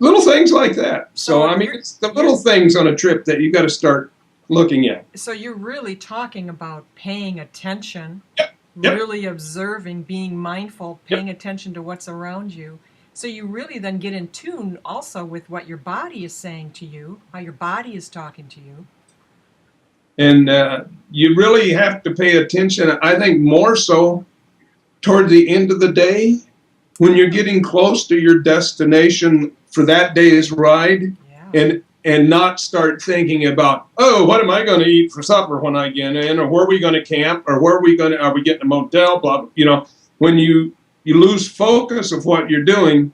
Little things like that. So, So I mean, it's the little things on a trip that you got to start looking at. so you're really talking about paying attention, Yep, yep, really observing, being mindful, yep. paying attention to what's around you. So you really then get in tune also with what your body is saying to you, how your body is talking to you. And you really have to pay attention, I think, more so toward the end of the day when you're getting close to your destination for that day's ride, Yeah. and not start thinking about, oh, what am I going to eat for supper when I get in, or where are we going to camp, or are we getting a motel, blah, blah. When you lose focus of what you're doing,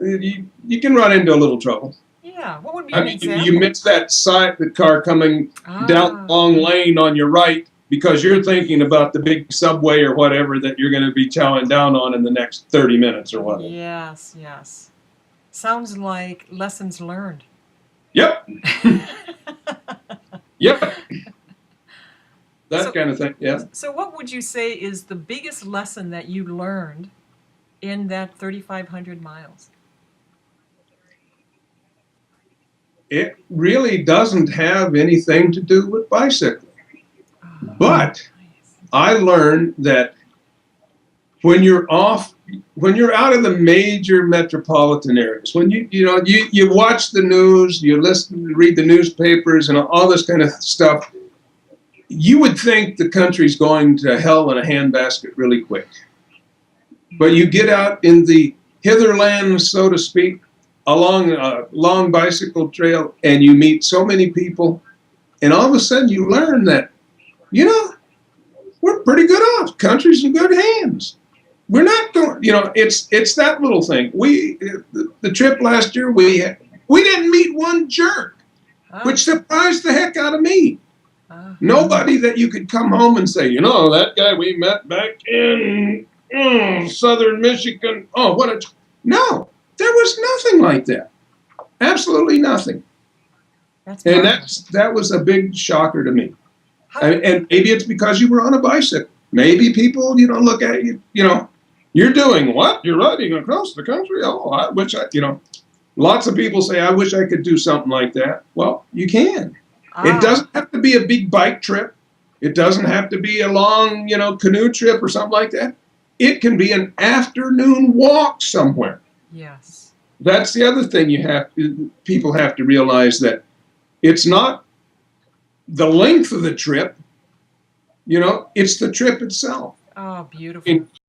you can run into a little trouble. Yeah. What would be I an mean, example? you miss the car coming down the Ah, long lane on your right because you're thinking about the big subway or whatever that you're going to be chowing down on in the next 30 minutes or whatever. yes, yes. Sounds like lessons learned. Yep, yep, that So, kind of thing. Yeah. so what would you say is the biggest lesson that you learned in that 3,500 miles? It really doesn't have anything to do with bicycling. Oh, But nice. I learned that when you're out of the major metropolitan areas, when you watch the news, you read the newspapers and all this kind of stuff, you would think the country's going to hell in a handbasket really quick. But you get out in the hitherland, so to speak, along a long bicycle trail, and you meet so many people, and all of a sudden you learn that, we're pretty good off. Country's in good hands. We're not going, it's that little thing. The trip last year, we didn't meet one jerk, Ah, which surprised the heck out of me. ah, Nobody that you could come home and say, that guy we met back in southern Michigan. Oh, no, there was nothing like that. Absolutely nothing. that's And marvelous. that was a big shocker to me. How, And maybe it's because you were on a bicycle. Maybe people, look at you, you're doing what? You're riding across the country? Oh, I wish lots of people say, I wish I could do something like that. Well, you can. It ah, doesn't have to be a big bike trip. It doesn't have to be a long, canoe trip or something like that. It can be an afternoon walk somewhere. yes. That's the other thing people have to realize, that it's not the length of the trip, it's the trip itself. Oh, beautiful. And